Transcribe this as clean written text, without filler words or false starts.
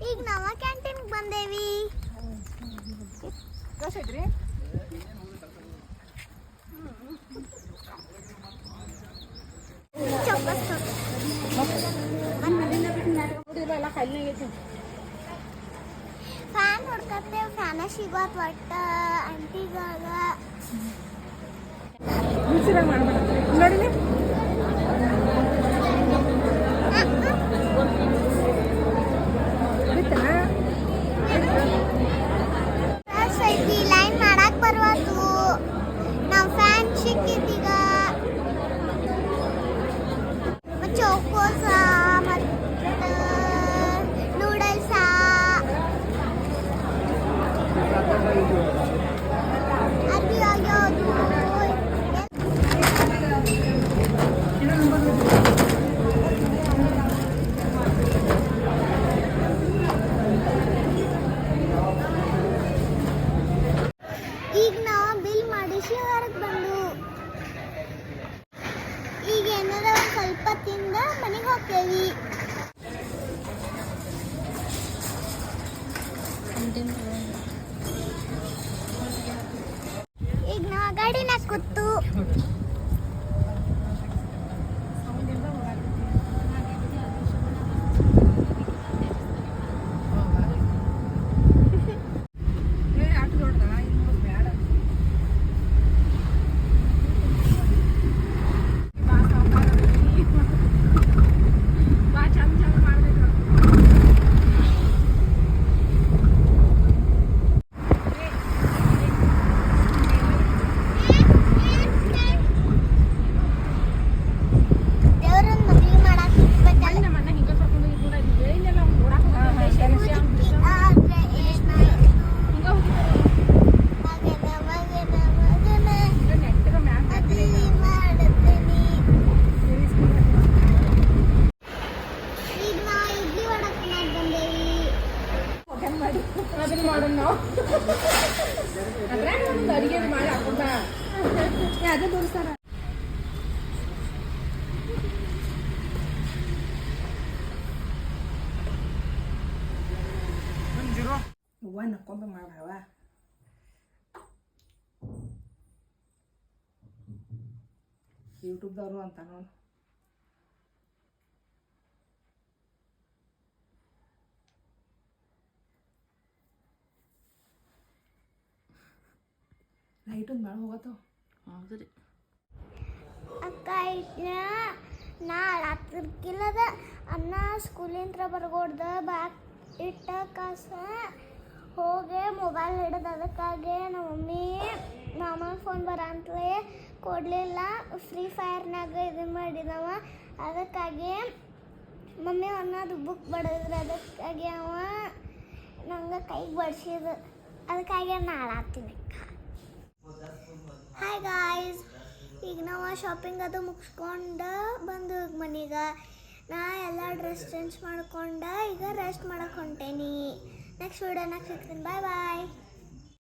ಈಗ ನಾವು ಕ್ಯಾಂಟೀನ್ ಬಂದೇವಿ. ಐತ್ರಿ ಫ್ಯಾನ್ ಹೊಡ್ಕತ್ತೇವೆ, ಫ್ಯಾನ ಸಿಗೋತ್ ಒಟ್ಟ ಅಂಟಿಗಾಗ ನೋಡಿ ಲೈನ್ ಮಾಡಕ್ ಬರ್ವತ್ತು. ನಾವು ಫ್ಯಾನ್ ಸಿಕ್ಕಿದ್ದೀಗ ಚೌಕೋಸ ಮತ್ತು ನೂಡಲ್ಸ ಅದು ಯಾವ್ಯಾವುದು ಈಗ ನಾವು ಬಿಲ್ ಮಾಡಿಸಿ ಹೊರಗೆ ಬಂದು ಈಗ ಏನಾರ ಒಂದು ಸ್ವಲ್ಪ ತಿಂದ ಮನೆಗೆ ಹೋಗ್ತೇವಿ. ಈಗ ನಾವು ಗಾಡಿನಾಗ ಕೂತು ಮಾಡೋಣ ನಾವು ಅದ್ರಾಗ ಒಂದು ಅಡಿಗೆ ಮಾಡಿ ಹಾಕೊಂಡ ಅದೇ ತೋರಿಸ್ತಾರ. ಹೂವ ನಕ್ಕೊಂಬ ಮಾಡವ ಯೂಟ್ಯೂಬ್ದವರು ಅಂತ ನೋಡು. ಲೈಟ್ ಒಂದು ಭಾಳ ಹೋಗತ್ತವ. ಹೌದು ರೀ ಅಕ್ಕ ನಾ ರಾತ್ರಿಕಿಲ್ಲದ ಅನ್ನ ಸ್ಕೂಲಿಂದ ಬರ್ಗೊಡ್ದ ಬ್ಯಾಗ್ ಇಟ್ಟ ಕಾಸ ಹೋಗಿ ಮೊಬೈಲ್ ಹಿಡಿದು ಅದಕ್ಕಾಗಿ ನಮ್ಮ ಮಮ್ಮಿ ಮಾಮನ ಫೋನ್ ಬರಂತಲೇ ಕೊಡಲಿಲ್ಲ. ಫ್ರೀ ಫೈರ್ನಾಗ ಇದು ಮಾಡಿದವ, ಅದಕ್ಕಾಗಿ ಮಮ್ಮಿ ಅನ್ನೋದು ಬುಕ್ ಬಡಿದ್ರೆ ಅದಕ್ಕಾಗಿ ಅವ ನಂಗೆ ಕೈಗೆ ಬಡಿಸಿದ, ಅದಕ್ಕಾಗಿ ನಾನು ಆಡ್ತೀನಿ. ಹಾಯ್ ಗಾಯ್ಸ್, ಈಗ ನಾವು ಶಾಪಿಂಗ್ ಅದು ಮುಗಿಸ್ಕೊಂಡು ಬಂದು ಮನೆಗೆ ನಾ ಎಲ್ಲ ಡ್ರೆಸ್ ಚೇಂಜ್ ಮಾಡ್ಕೊಂಡು ಈಗ ರೆಸ್ಟ್ ಮಾಡಕ್ಕೆ ಹೊಂಟೇನಿ. ನೆಕ್ಸ್ಟ್ ವಿಡಿಯೋನಾಗ ಸಿಗ್ತೀನಿ. ಬಾಯ್ ಬಾಯ್.